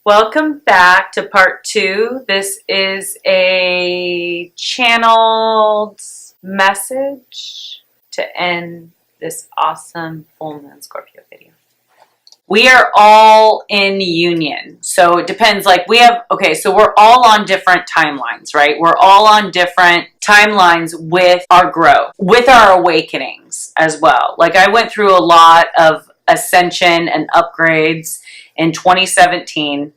Welcome back to part 2. This is a channeled message to end this awesome full moon Scorpio video. We are all in union. So it depends, like so we're all on different timelines, right? We're all on different timelines with our growth, with our awakenings as well. Like I went through a lot of ascension and upgrades in 2017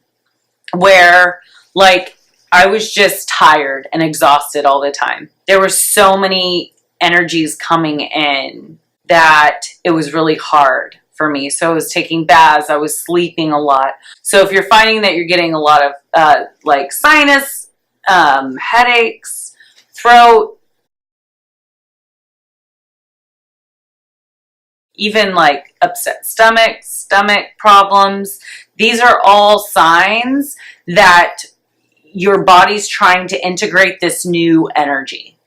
where like I was just tired and exhausted all the time. There were so many energies coming in that it was really hard for me. So I was taking baths, I was sleeping a lot. So if you're finding that you're getting a lot of like sinus, headaches, throat, even like upset stomach problems, these are all signs that your body's trying to integrate this new energy.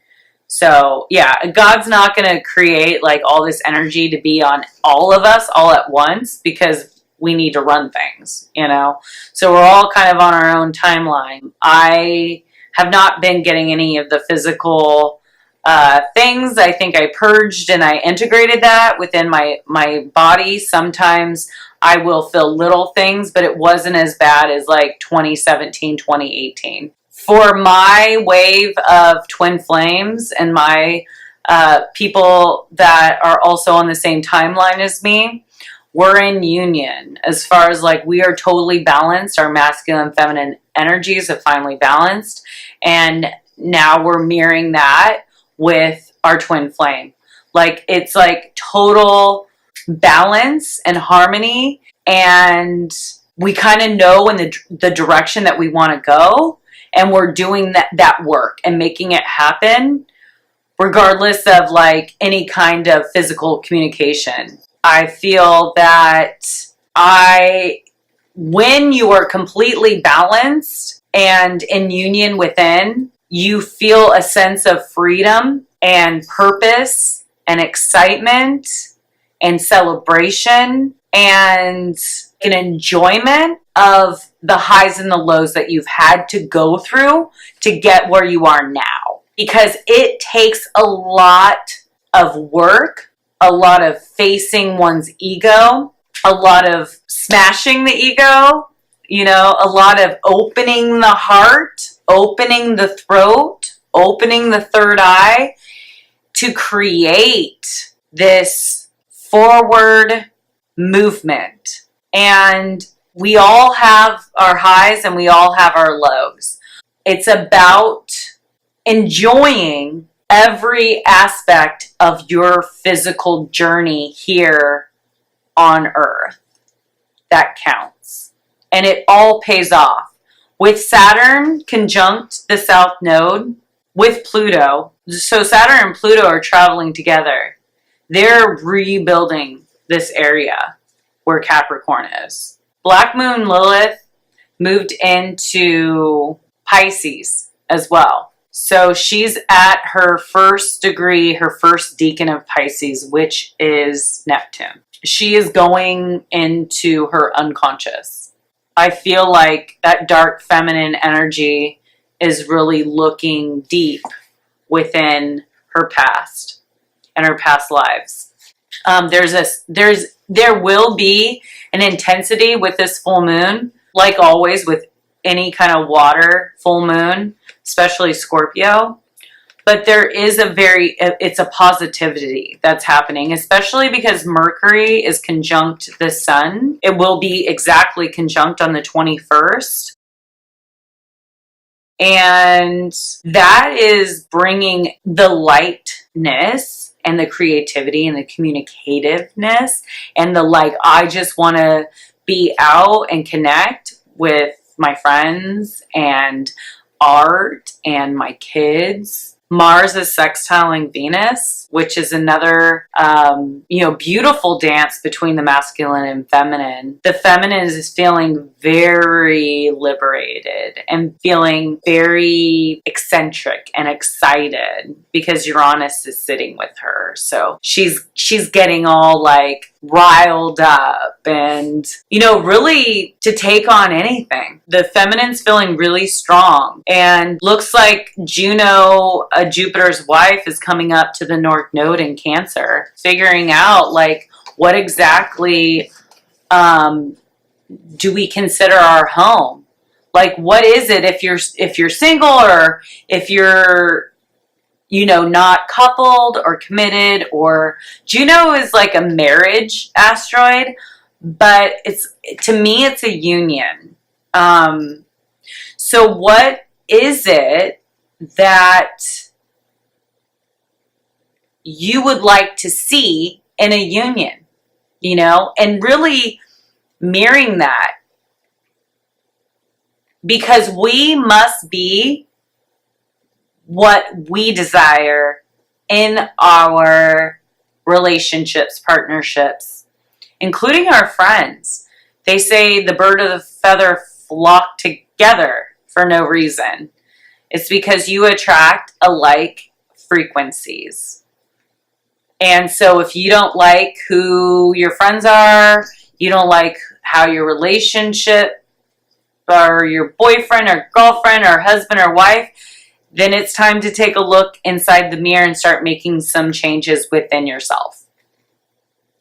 So yeah, God's not going to create like all this energy to be on all of us all at once because we need to run things, you know? So we're all kind of on our own timeline. I have not been getting any of the physical things. I think I purged and I integrated that within my body. Sometimes I will feel little things, but it wasn't as bad as like 2017, 2018. For my wave of twin flames and my people that are also on the same timeline as me, we're in union as far as like we are totally balanced. Our masculine and feminine energies have finally balanced. And now we're mirroring that with our twin flame. Like it's like total balance and harmony. And we kind of know in the direction that we want to go. And we're doing that work and making it happen regardless of like any kind of physical communication. I feel that when you are completely balanced and in union within, you feel a sense of freedom and purpose and excitement and celebration and an enjoyment of the highs and the lows that you've had to go through to get where you are now. Because it takes a lot of work, a lot of facing one's ego, a lot of smashing the ego, you know, a lot of opening the heart, opening the throat, opening the third eye to create this forward movement. And we all have our highs and we all have our lows. It's about enjoying every aspect of your physical journey here on Earth. That counts. And it all pays off. With Saturn conjunct the South Node, with Pluto, so Saturn and Pluto are traveling together. They're rebuilding this area where Capricorn is. Black Moon Lilith moved into Pisces as well. So she's at her first degree, her first decan of Pisces, which is Neptune. She is going into her unconscious. I feel like that dark feminine energy is really looking deep within her past and her past lives. There will be an intensity with this full moon, like always with any kind of water full moon, especially Scorpio. But there is it's a positivity that's happening, especially because Mercury is conjunct the sun. It will be exactly conjunct on the 21st. And that is bringing the lightness and the creativity and the communicativeness and the like, I just want to be out and connect with my friends and art and my kids. Mars is sextiling Venus, which is another, beautiful dance between the masculine and feminine. The feminine is feeling very liberated and feeling very eccentric and excited because Uranus is sitting with her. So she's getting all like riled up and, you know, really to take on anything. The feminine's feeling really strong, and looks like Juno, Jupiter's wife, is coming up to the North Node in Cancer, figuring out like what exactly do we consider our home? Like, what is it if you're single, or if you're, you know, not coupled or committed? Or Juno is like a marriage asteroid, but to me it's a union. So what is it that you would like to see in a union, you know, and really mirroring that, because we must be what we desire in our relationships, partnerships, including our friends. They say the bird of the feather flock together for no reason. It's because you attract alike frequencies. And so if you don't like who your friends are, you don't like how your relationship or your boyfriend or girlfriend or husband or wife, then it's time to take a look inside the mirror and start making some changes within yourself.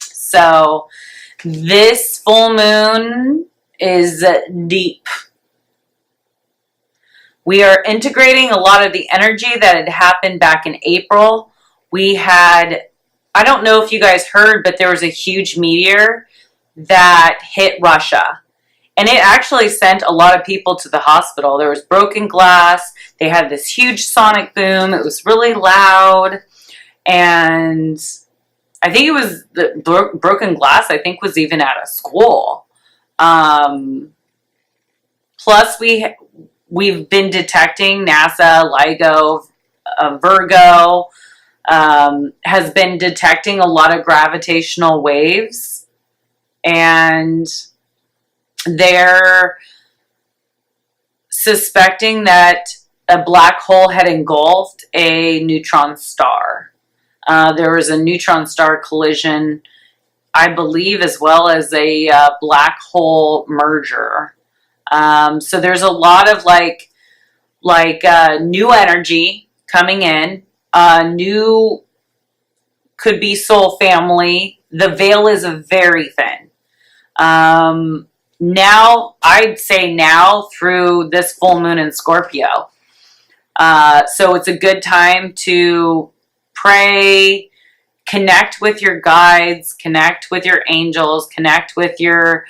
So this full moon is deep. We are integrating a lot of the energy that had happened back in April. We had, I don't know if you guys heard, but there was a huge meteor that hit Russia. And it actually sent a lot of people to the hospital. There was broken glass. They had this huge sonic boom. It was really loud. And I think it was the broken glass, I think, was even at a school. Plus, we've been detecting NASA, LIGO, Virgo, has been detecting a lot of gravitational waves. And they're suspecting that a black hole had engulfed a neutron star. There was a neutron star collision, I believe, as well as a black hole merger. So there's a lot of like new energy coming in. New could be soul family. The veil is very thin. Now, I'd say now through this full moon in Scorpio. So it's a good time to pray, connect with your guides, connect with your angels, connect with your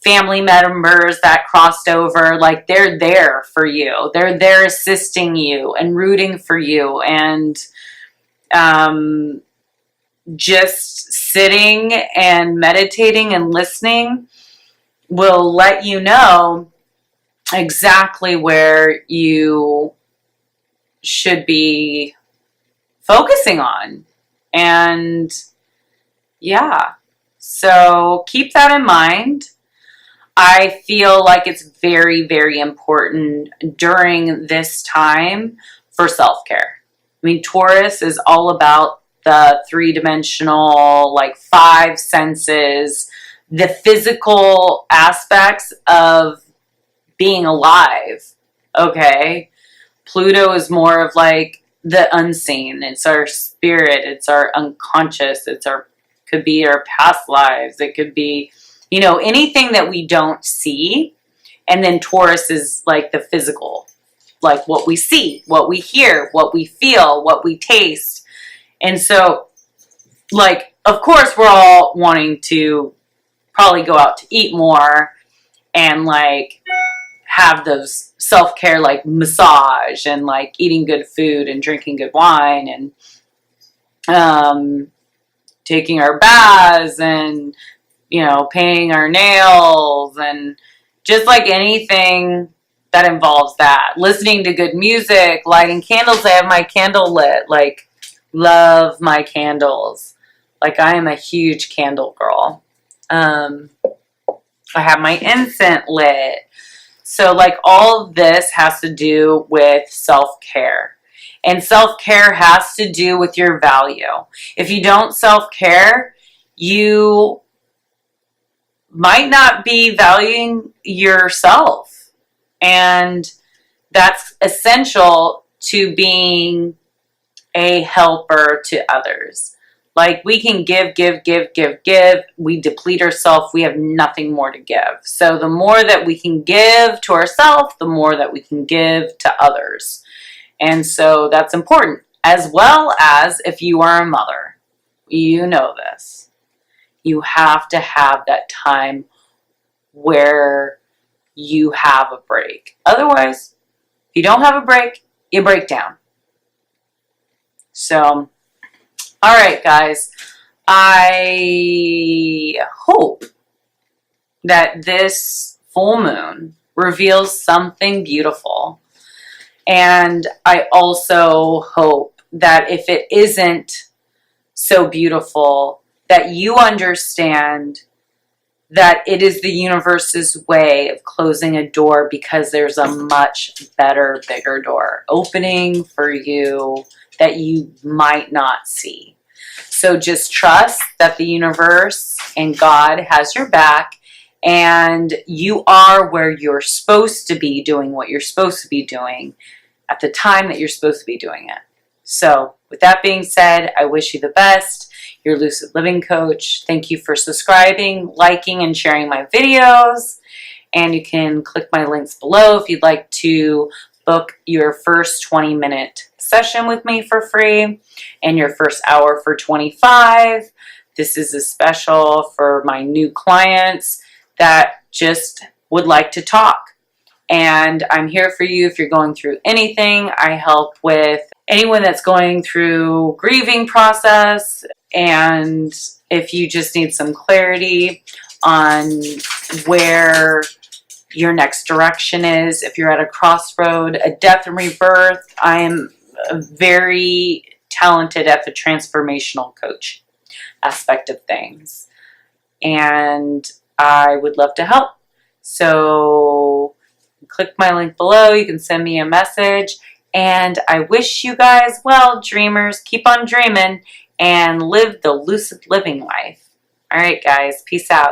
family members that crossed over. Like, they're there for you. They're there assisting you and rooting for you. And just sitting and meditating and listening will let you know exactly where you should be focusing on. And yeah, so keep that in mind. I feel like it's very, very important during this time for self-care. I mean, Taurus is all about the three-dimensional, like 5 senses, the physical aspects of being alive, okay? Pluto is more of like the unseen. It's our spirit. It's our unconscious. Could be our past lives. It could be, you know, anything that we don't see. And then Taurus is like the physical, like what we see, what we hear, what we feel, what we taste. And so, like, of course, we're all wanting to probably go out to eat more and like have those self-care, like massage and like eating good food and drinking good wine and taking our baths and, you know, painting our nails and just like anything that involves that. Listening to good music, lighting candles. I have my candle lit. Like, love my candles. Like, I am a huge candle girl. I have my incense lit. So like all of this has to do with self-care. And self-care has to do with your value. If you don't self-care, you might not be valuing yourself. And that's essential to being a helper to others. Like, we can give. We deplete ourselves. We have nothing more to give. So the more that we can give to ourselves, the more that we can give to others. And so that's important. As well as if you are a mother, you know this. You have to have that time where you have a break. Otherwise, if you don't have a break, you break down. So, all right, guys. I hope that this full moon reveals something beautiful. And I also hope that if it isn't so beautiful, that you understand that it is the universe's way of closing a door because there's a much better, bigger door opening for you that you might not see. So just trust that the universe and God has your back, and you are where you're supposed to be doing what you're supposed to be doing at the time that you're supposed to be doing it. So with that being said, I wish you the best. Your Lucid Living Coach. Thank you for subscribing, liking, and sharing my videos. And you can click my links below if you'd like to book your first 20-minute session with me for free and your first hour for $25. This is a special for my new clients that just would like to talk. And I'm here for you if you're going through anything. I help with anyone that's going through grieving process, and if you just need some clarity on where your next direction is, if you're at a crossroad, a death and rebirth, I am very talented at the transformational coach aspect of things, and I would love to help. So click my link below. You can send me a message. And I wish you guys well, dreamers. Keep on dreaming and live the lucid living life. All right, guys. Peace out.